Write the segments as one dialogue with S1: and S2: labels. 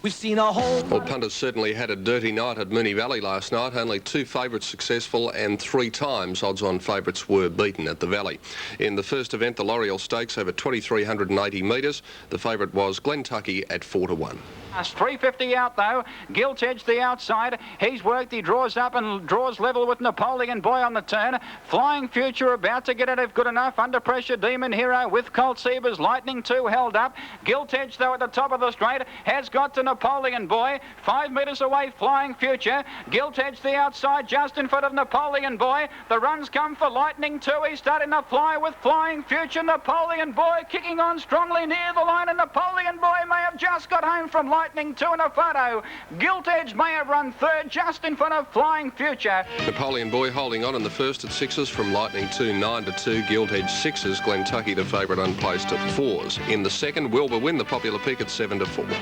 S1: We've seen a whole...
S2: Well, punters certainly had a dirty night at Moonee Valley last night. Only 2 favourites successful and 3 times odds-on favourites were beaten at the Valley. In the first event, the L'Oreal Stakes over 2,380 metres, the favourite was Glentucky at 4-1.
S3: 350 out though. Gilt Edge the outside. He's worked. He draws up and draws level with Napoleon Boy on the turn. Flying Future about to get it if good enough. Under pressure, Demon Hero with Colt Seba's Lightning 2 held up. Gilt Edge though at the top of the straight has got to Napoleon Boy. 5 metres away, Flying Future. Gilt Edge the outside just in front of Napoleon Boy. The runs come for Lightning 2. He's starting to fly with Flying Future. Napoleon Boy kicking on strongly near the line, and Napoleon Boy may have just got home from Lightning 2 in a photo. Gilt Edge may have run third just in front of Flying Future.
S2: Napoleon Boy holding on in the first at 6s from Lightning 2, 9-2. Gilt Edge 6s. Glentucky the favourite unplaced at 4s. In the second, Wilbur Win the popular pick at 7-4.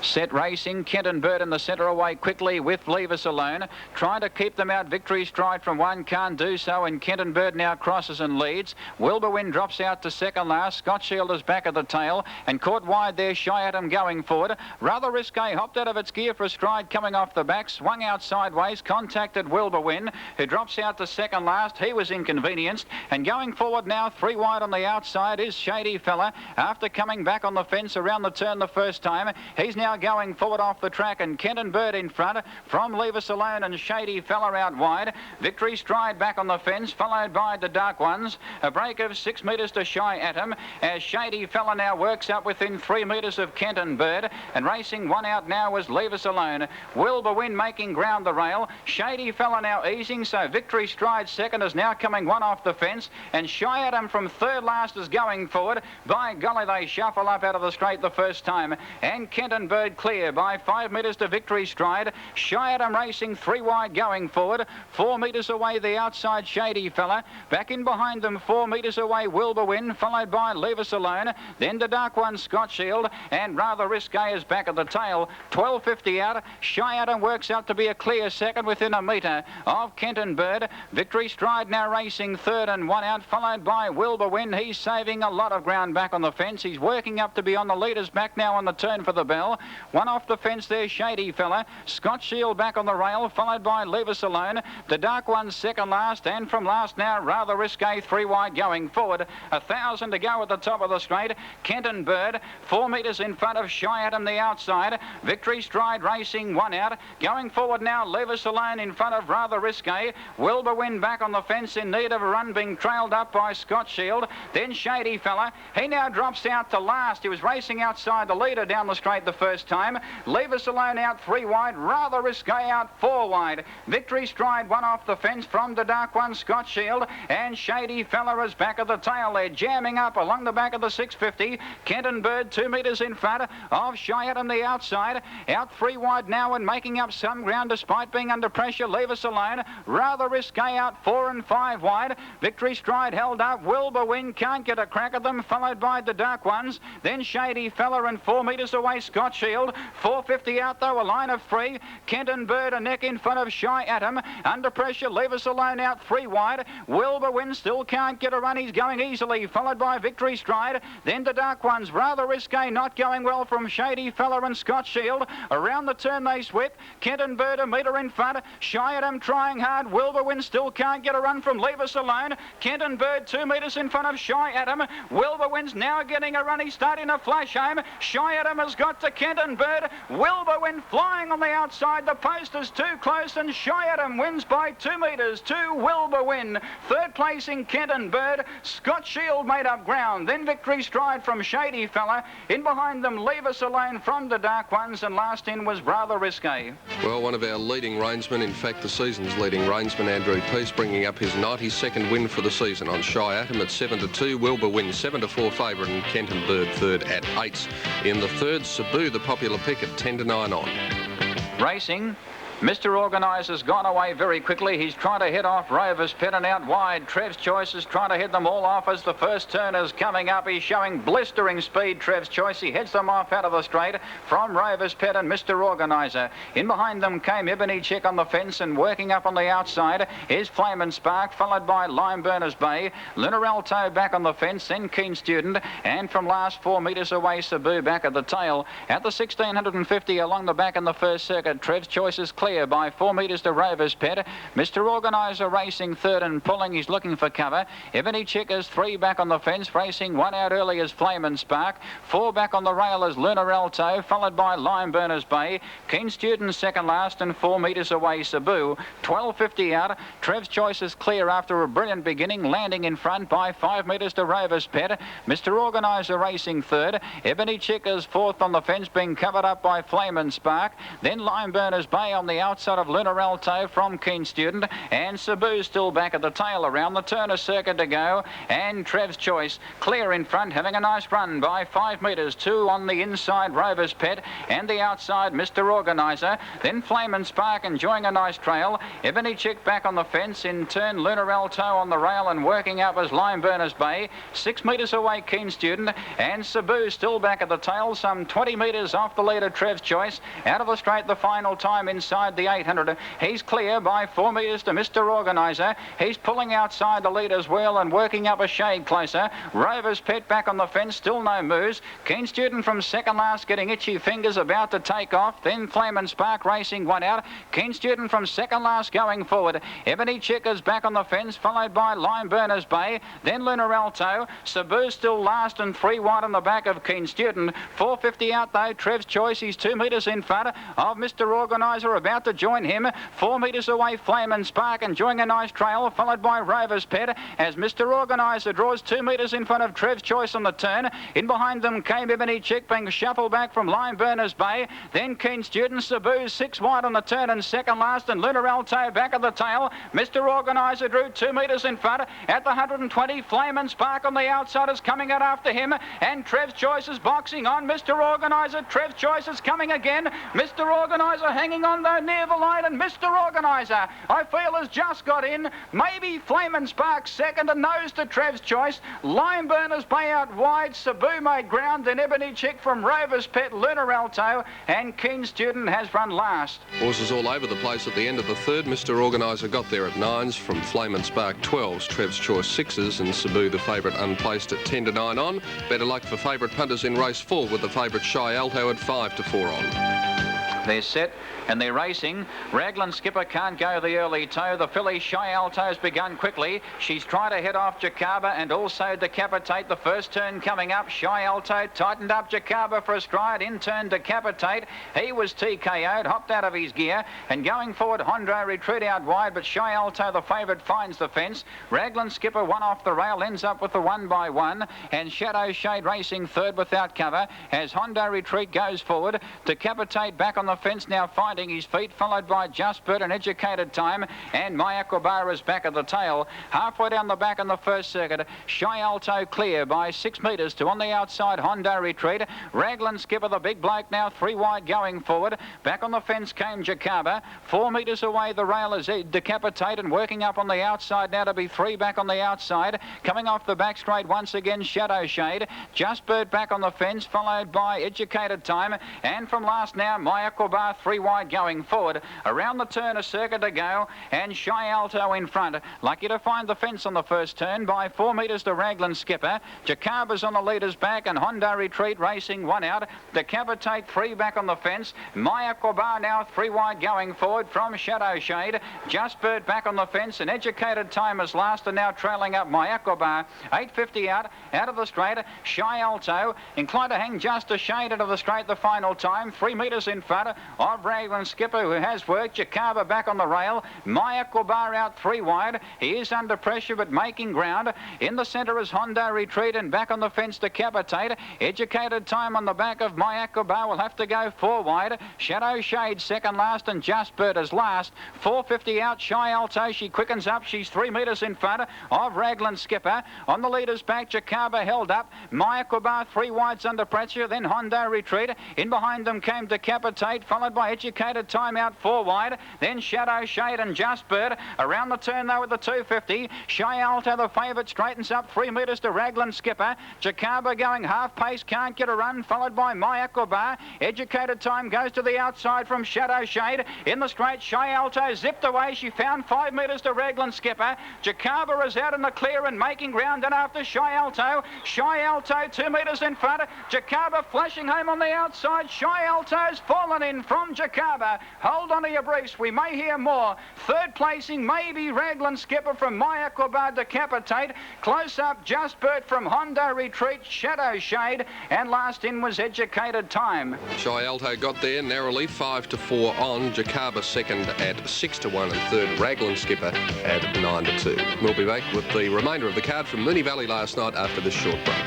S3: Set racing, Kenton Bird in the centre away quickly with Leave Us Alone. Trying to keep them out. Victory Stride from one, can't do so, and Kenton Bird now crosses and leads. Wilbur Win drops out to second last. Scott Shield is back at the tail and caught wide there. Shy Atom going forward. Rather Risque hopped out of its gear for a stride coming off the back. Swung out sideways, contacted Wilbur Win, who drops out to second last. He was inconvenienced, and going forward now 3 wide on the outside is Shady Fella. After coming back on the fence around the turn the first time, he's now going forward off the track, and Kenton Bird in front from Leave Us Alone and Shady Fella out wide. Victory Stride back on the fence, followed by the Dark Ones. A break of 6 metres to Shy Atom as Shady Fella now works up within 3 metres of Kenton Bird, and racing one out now was Leave Us Alone. Wilbur Win making ground the rail. Shady Fella now easing, so Victory Stride second is now coming one off the fence, and Shy Atom from third last is going forward. By golly, they shuffle up out of the straight the first time, and Kenton Bird clear by 5 metres to Victory Stride. Shy Atom racing 3 wide going forward. 4 metres away the outside Shady Fella. Back in behind them 4 metres away Wilbur Win, followed by Leave Us Alone. Then the Dark One Scott Shield, and Rather Risque is back at the tail. 12.50 out. Shy Atom works out to be a clear second within a metre of Kenton Bird. Victory Stride now racing third and 1 out, followed by Wilbur Win. He's saving a lot of ground back on the fence. He's working up to be on the leader's back now on the turn for the bell. One off the fence there, Shady Fella. Scott Shield back on the rail, followed by Leave Us Alone. The Dark One second last, and from last now, Rather Risque 3 wide going forward. 1,000 to go at the top of the straight. Kenton Bird 4 metres in front of Shy Atom the outside. Victory Stride racing 1 out. Going forward now, Leave Us Alone in front of Rather Risque. Wilbur Win back on the fence in need of a run, being trailed up by Scott Shield. Then Shady Fella. He now drops out to last. He was racing outside the leader down the straight the first time. Leave Us Alone out 3 wide. Rather Risque out 4 wide. Victory Stride 1 off the fence from the Dark One Scott Shield, and Shady Fella is back at the tail. They're jamming up along the back of the 650. Kenton Bird 2 metres in front of Shy Atom the outside. Out 3 wide now and making up some ground despite being under pressure. Leave Us Alone. Rather Risque out 4 and 5 wide. Victory Stride held up. Wilbur Win can't get a crack at them, followed by the Dark Ones. Then Shady Fella, and 4 metres away Scott Shield. 4.50 out though, a line of 3. Kenton Bird a neck in front of Shy Atom. Under pressure, Leave Us Alone out 3 wide. Wilbur Win still can't get a run. He's going easily, followed by Victory Stride. Then the Dark Ones. Rather Risque not going well from Shady Fella and Scott Shield. Around the turn they sweep. Kenton Bird a metre in front. Shy Atom trying hard. Wilbur Win still can't get a run from Leave Us Alone. Kenton Bird 2 metres in front of Shy Atom. Wilbur Win's now getting a run. He's starting to flash home. Shy Atom has got to Kenton Bird. Wilbur Win flying on the outside. The post is too close, and Shy Atom wins by 2 metres to Wilbur Win. Third place in Kenton Bird. Scott Shield made up ground. Then Victory Stride from Shady Fella. In behind them, Leave Us Alone from the Dark Ones, and last in was Rather Risque.
S2: Well, one of our leading reinsmen, in fact the season's leading reinsman, Andrew Peace, bringing up his 92nd win for the season on Shy Atom at 7-2. Wilbur Win 7-4 favourite, and Kenton Bird third at 8. In the third, Cebu the popular pick at 10-9 on.
S3: Racing Mr. Organiser's gone away very quickly. He's trying to head off Rover's Pet and out wide. Trev's Choice is trying to head them all off as the first turn is coming up. He's showing blistering speed, Trev's Choice. He heads them off out of the straight from Rover's Pet and Mr. Organiser. In behind them came Ebony Chick on the fence, and working up on the outside is Flame and Spark, followed by Lime Burners Bay. Lunaralto back on the fence, then Keen Student, and from last 4 metres away, Cebu back at the tail. At the 1650 along the back in the first circuit, Trev's Choice is clear by 4 metres to Rover's Pet. Mr. Organiser racing third and pulling. He's looking for cover. Ebony Chick is 3 back on the fence, racing 1 out early as Flame and Spark. 4 back on the rail as Lunar Alto, followed by Lime Burners Bay. Keen Student second last, and 4 metres away Cebu. 12.50 out. Trev's Choice is clear after a brilliant beginning, landing in front by 5 metres to Rover's Pet. Mr. Organiser racing third. Ebony Chick is 4th on the fence, being covered up by Flame and Spark. Then Lime Burners Bay on the outside of Lunar Alto from Keen Student, and Cebu still back at the tail around the Turner circuit to go, and Trev's Choice clear in front, having a nice run by 5 metres. 2 on the inside Rover's Pet, and the outside Mr. Organiser. Then Flame and Spark enjoying a nice trail. Ebony Chick back on the fence, in turn Lunar Alto on the rail and working up as Lime Burners Bay. 6 metres away Keen Student, and Cebu still back at the tail, some 20 metres off the leader Trev's Choice. Out of the straight the final time inside the 800. He's clear by 4 metres to Mr. Organiser. He's pulling outside the lead as well and working up a shade closer. Rover's Pet back on the fence, still no moves. Keen Student from second last getting itchy fingers, about to take off. Then Flame and Spark racing 1 out. Keen Student from second last going forward. Ebony Chick is back on the fence, followed by Lime Burners Bay. Then Lunar Alto. Cebu still last and 3 wide on the back of Keen Student. 4.50 out though. Trev's Choice. He's 2 metres in front of Mr. Organiser, about to join him. 4 metres away Flame and Spark enjoying a nice trail, followed by Rover's Pet as Mr. Organiser draws 2 metres in front of Trev's Choice on the turn. In behind them came Ebony Chick, being shuffled back from Lime Burners Bay. Then Keen Student. Cebu 6 wide on the turn and second last, and Lunar Alto back at the tail. Mr. Organiser drew 2 metres in front at the 120. Flame and Spark on the outside is coming out after him, and Trev's Choice is boxing on Mr. Organiser. Trev's Choice is coming again. Mr. Organiser hanging on though near the line, and Mr. Organiser, I feel, has just got in. Maybe Flame and Spark second, and nose to Trev's Choice. Lime Burners Bay out wide. Cebu made ground, then Ebony Chick from Rover's Pet, Lunar Alto, and Keen Student has run last.
S2: Horses all over the place at the end of the third. Mr. Organiser got there at 9s, from Flame and Spark 12s, Trev's Choice 6s, and Cebu the favourite unplaced at 10 to 9 on. Better luck for favourite punters in race 4 with the favourite Shy Alto at 5 to 4 on.
S3: They're set and they're racing. Raglan Skipper can't go the early toe. The filly Shy Alto's begun quickly. She's trying to head off Jacaba and also Decapitate. The first turn coming up. Shy Alto tightened up Jacaba for a stride. In turn Decapitate. He was TKO'd, hopped out of his gear, and going forward Hondo retreat out wide, but Shy Alto the favourite finds the fence. Raglan Skipper 1 off the rail, ends up with the 1 by 1, and Shadow Shade racing third without cover as Hondo retreat goes forward. Decapitate back on the fence now, finding his feet, followed by Just Bird and Educated Time, and My Aquabar is back at the tail. Halfway down the back in the first circuit, Shy Alto clear by 6 metres to on the outside Hondo retreat. Raglan Skipper the big bloke now 3 wide going forward. Back on the fence came Jacaba. 4 metres away the rail is Decapitate, and working up on the outside now to be 3 back on the outside. Coming off the back straight once again Shadow Shade. Just Bird back on the fence, followed by Educated Time, and from last now My Aquabar 3 wide going forward. Around the turn a circuit to go, and Shy Alto in front. Lucky to find the fence on the first turn by 4 metres to Raglan Skipper. Jacaba's on the leader's back, and Hondo retreat racing 1 out. Decapitate 3 back on the fence. My Aquabar now 3 wide going forward from Shadow Shade. Just Bird back on the fence, and Educated Time is last and now trailing up My Aquabar. 8.50 out of the straight. Shy Alto inclined to hang just a shade out of the straight the final time. 3 metres in front of Raglan Skipper, who has worked. Jacaba back on the rail. My Aquabar out 3 wide. He is under pressure but making ground. In the centre is Hondo retreat, and back on the fence Decapitate. Educated Time on the back of My Aquabar will have to go 4 wide. Shadow Shade second last, and Just Bird is last. 4.50 out. Shy Alto, she quickens up. She's 3 metres in front of Raglan Skipper. On the leader's back, Jacaba held up. My Aquabar 3 wides under pressure, then Hondo retreat. In behind them came Decapitate. feet, followed by Educated Time out 4 wide. Then Shadow Shade and Just Bird. Around the turn though with the 250. Shy Alto, the favourite, straightens up 3 metres to Raglan Skipper. Jacaba going half pace, can't get a run, followed by My Aquabar. Educated Time goes to the outside from Shadow Shade. In the straight, Shy Alto zipped away. She found 5 metres to Raglan Skipper. Jacaba is out in the clear and making ground, and after Shy Alto. Shy Alto 2 metres in front. Jacaba flashing home on the outside. Shy Alto's fallen in from Jacaba. Hold on to your briefs, we may hear more. Third placing maybe Raglan Skipper from My Aquabar Decapitate. Close up Just Bird from Hondo Retreat, Shadow Shade, and last in was Educated Time.
S2: Shy Alto got there narrowly, 5 to 4 on. Jacaba second at 6 to 1 and third Raglan Skipper at 9 to 2. We'll be back with the remainder of the card from Moonee Valley last night after this short break.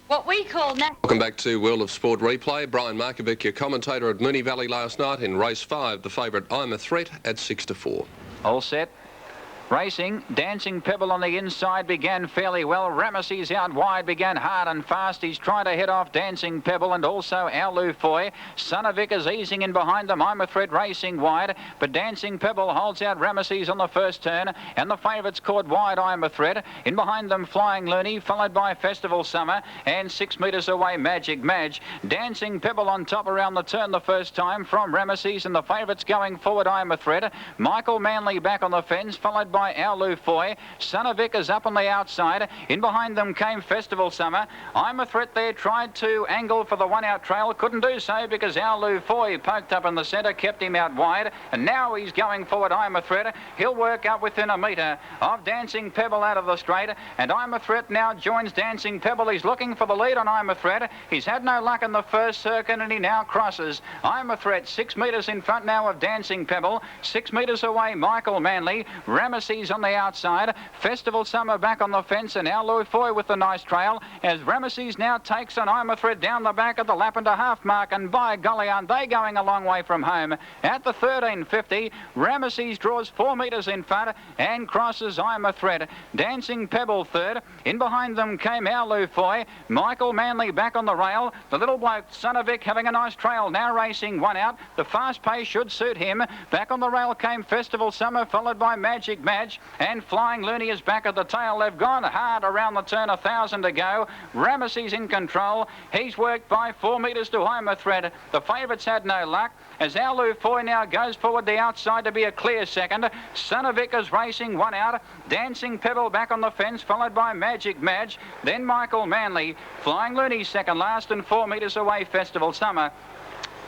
S1: What we call now.
S2: Welcome back to World of Sport Replay. Brian Markovic, your commentator at Moonee Valley last night in race 5. The favourite I'm a Threat at 6 to 4.
S3: All set. Racing, Dancing Pebble on the inside began fairly well. Ramesses out wide began hard and fast. He's trying to head off Dancing Pebble and also Aulu Foy. Son of Vic is easing in behind them. I'm a Threat racing wide, but Dancing Pebble holds out Ramesses on the first turn, and the favourites caught wide I'm a Threat. In behind them Flying Looney, followed by Festival Summer, and 6 metres away Magic Madge. Dancing Pebble on top around the turn the first time from Ramesses, and the favourites going forward I'm a Threat. Michael Manley back on the fence, followed by Aulu Foy. Son of Vic is up on the outside. In behind them came Festival Summer. I'm a Threat there, tried to angle for the one-out trail. Couldn't do so because Aulu Foy poked up in the centre, kept him out wide. And now he's going forward, I'm a Threat. He'll work up within a metre of Dancing Pebble out of the straight. And I'm a Threat now joins Dancing Pebble. He's looking for the lead on I'm a Threat. He's had no luck in the first circuit and he now crosses. I'm a Threat 6 metres in front now of Dancing Pebble. 6 metres away Michael Manley. Ramesses on the outside. Festival Summer back on the fence, and Aulu Foy with the nice trail as Ramesses now takes an I'm a Threat down the back of the lap and a half mark, and by golly aren't they going a long way from home. At the 13.50 Ramesses draws 4 metres in front and crosses I'm a Threat. Dancing Pebble third. In behind them came Aulu Foy. Michael Manley back on the rail. The little bloke Son of Vic having a nice trail now racing one out. The fast pace should suit him. Back on the rail came Festival Summer, followed by Magic Madge. And Flying Looney is back at the tail. They've gone hard around the turn, 1,000 to go. Ramesses in control. He's worked by 4 metres to I'm a Threat. The favourites had no luck as Aulu Foy now goes forward the outside to be a clear second. Son of Vic is racing one out. Dancing Pebble back on the fence, followed by Magic Madge. Then Michael Manley. Flying Looney second last and 4 metres away Festival Summer.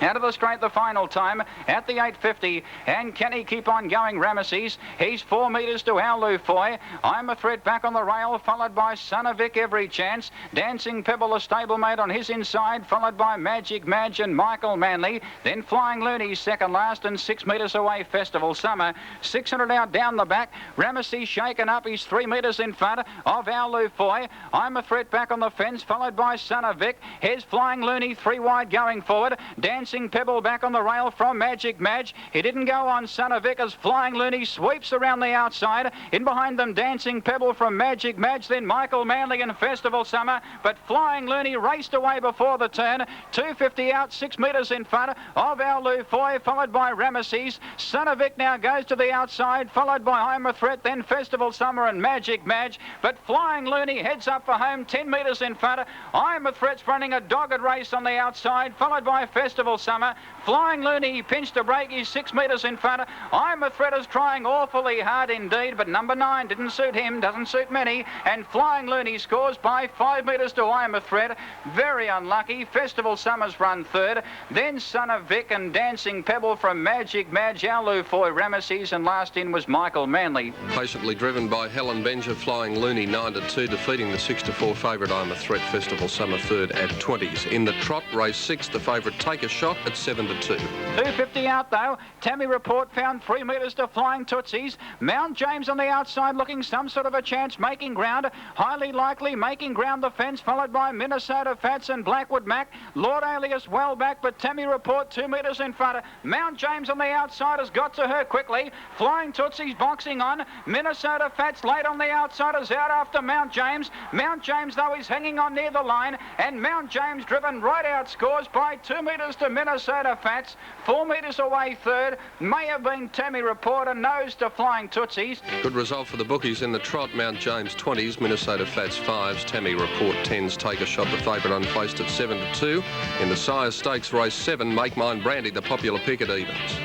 S3: Out of the straight the final time at the 8.50, and can he keep on going, Ramesses? He's 4 metres to Aulu Foy. I'm a Threat back on the rail, followed by Son of Vic every chance. Dancing Pebble a stablemate on his inside, followed by Magic Madge and Michael Manley. Then Flying Looney second last and 6 metres away Festival Summer. 600 out down the back. Ramesses shaken up. He's 3 metres in front of Aulu Foy. I'm a Threat back on the fence, followed by Son of Vic. Here's Flying Looney 3 wide going forward. Dancing Pebble back on the rail from Magic Madge. He didn't go on Son of Vic as Flying Looney sweeps around the outside. In behind them Dancing Pebble from Magic Madge, then Michael Manley and Festival Summer. But Flying Looney raced away before the turn. 250 out, 6 metres in front of Aulu Foy, followed by Ramesses. Son of Vic now goes to the outside, followed by I'm a Threat, then Festival Summer and Magic Madge. But Flying Looney heads up for home, 10 metres in front. I'm a Threat's running a dogged race on the outside, followed by Festival Summer. Flying Looney pinched a break. He's 6 metres in front. I'm a Threat is trying awfully hard indeed, but number 9 didn't suit him, doesn't suit many, and Flying Looney scores by 5 metres to I'm a Threat. Very unlucky. Festival Summers run third. Then Son of Vic and Dancing Pebble from Magic Madge, Aulu Foy, Ramesses, and last in was Michael Manley.
S2: Patiently driven by Helen Benja, Flying Looney 9 to 2, defeating the 6 to 4 favourite I'm a Threat. Festival Summer third at 20s. In the trot, race 6, the favourite Take a Shot shot at 7 to 2.
S3: 250 out though. Tammy Report found 3 metres to Flying Tootsies. Mount James on the outside looking some sort of a chance, making ground. Highly likely making ground the fence, followed by Minnesota Fats and Blackwood Mac. Lord Alias well back, but Tammy Report 2 metres in front. Mount James on the outside has got to her quickly. Flying Tootsies boxing on. Minnesota Fats late on the outside is out after Mount James. Mount James though is hanging on near the line, and Mount James driven right out scores by 2 metres to Minnesota Fats. 4 metres away third. May have been Tammy Report, a nose to Flying Tootsies.
S2: Good result for the bookies in the trot. Mount James 20s, Minnesota Fats 5s, Tammy Report 10s. Take a shot, the favourite unplaced at 7 to 2. In the Sire Stakes race 7, Make Mine Brandy, the popular pick at evens.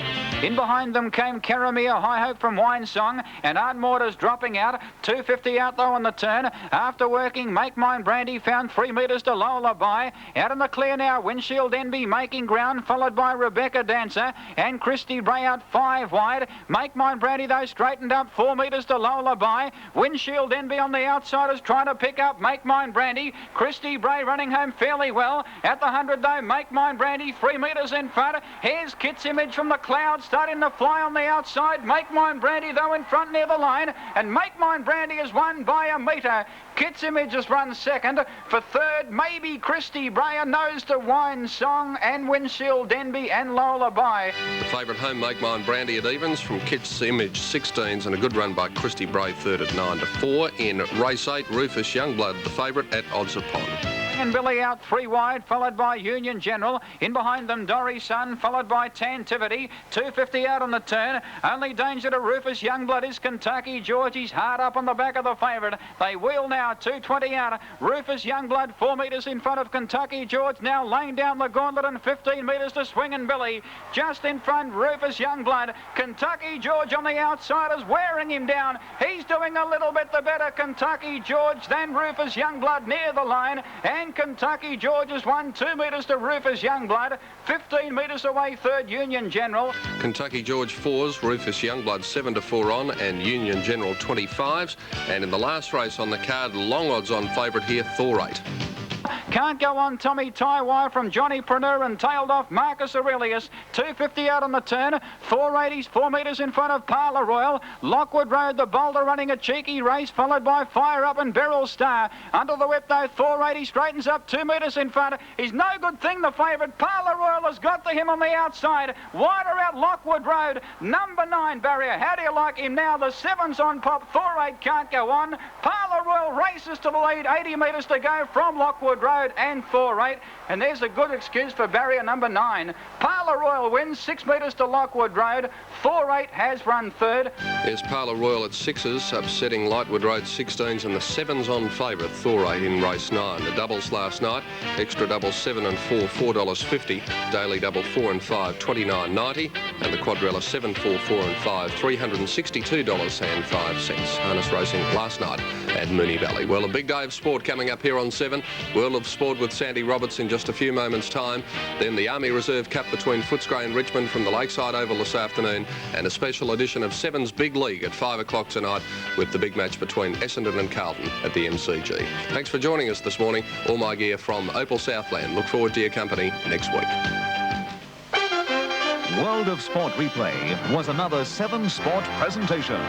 S3: In behind them came Caramia, High Hope from Wine Song, and Ardmortar's dropping out. 250 out though on the turn. After working, Make Mine Brandy found 3 metres to Lola By. Out in the clear now, Windshield Envy making ground, followed by Rebecca Dancer and Christy Bray out 5 wide. Make Mine Brandy though straightened up 4 metres to Lola By. Windshield Envy on the outside is trying to pick up Make Mine Brandy. Christy Bray running home fairly well. At the 100 though, Make Mine Brandy 3 metres in front. Here's Kit's Image from the clouds, starting to fly on the outside. Make Mine Brandy though in front near the line, and Make Mine Brandy is won by a metre. Kit's Image has run second. For third, maybe Christy Bray, a nose to Wine Song and Windshield Envy and Lola By.
S2: The favourite home, Make Mine Brandy at evens from Kit's Image 16s, and a good run by Christy Bray third at 9 to 4. In race 8, Rufus Youngblood the favourite at odds upon.
S3: And Billy out 3 wide, followed by Union General. In behind them, Dory Sun, followed by Tantivity. 250 out on the turn. Only danger to Rufus Youngblood is Kentucky George. He's hard up on the back of the favourite. They wheel now, 220 out. Rufus Youngblood 4 metres in front of Kentucky George, now laying down the gauntlet, and 15 metres to Swingin' Billy. Just in front, Rufus Youngblood. Kentucky George on the outside is wearing him down. He's doing a little bit the better, Kentucky George, than Rufus Youngblood near the line. And Kentucky George has won 2 metres to Rufus Youngblood. 15 metres away third, Union General.
S2: Kentucky George 4s, Rufus Youngblood 7 to 4 on, and Union General 25s. And in the last race on the card, long odds on favourite here, Thorate.
S3: Can't go on Tommy Taiwai from Johnny Preneur and tailed off Marcus Aurelius. 250 out on the turn. 480s, 4 metres in front of Parlour Royal. Lockwood Road, the Boulder running a cheeky race, followed by Fire Up and Beryl Star. Under the whip though, 480 straightens up 2 metres in front. He's no good thing, the favourite. Parlour Royal has got to him on the outside. Wider out Lockwood Road. Number 9 barrier. How do you like him now? The 7's on pop. 4-8 can't go on. Parlour Royal races to the lead. 80 metres to go from Lockwood Road and 4-8, and there's a good excuse for barrier number 9. Parlour Royal wins 6 metres to Lockwood Road. 4-8 has run third.
S2: There's Parlour Royal at 6s, upsetting Lightwood Road 16s, and the 7's on favourite, Thorate in race 9. The doubles last night, extra doubles 7 and 4, $4.50. Daily double 4 and 5, $29.90. And the quadrella 7, 4, 4 and 5, $362.05. Harness racing last night at Moonee Valley. Well, a big day of sport coming up here on 7. World of Sport with Sandy Roberts in just a few moments' time. Then the Army Reserve Cup between Footscray and Richmond from the Lakeside Oval this afternoon, and a special edition of 7's Big League at 5 o'clock tonight with the big match between Essendon and Carlton at the MCG. Thanks for joining us this morning. All my gear from Opal Southland. Look forward to your company next week.
S4: World of Sport Replay was another 7 Sport presentation.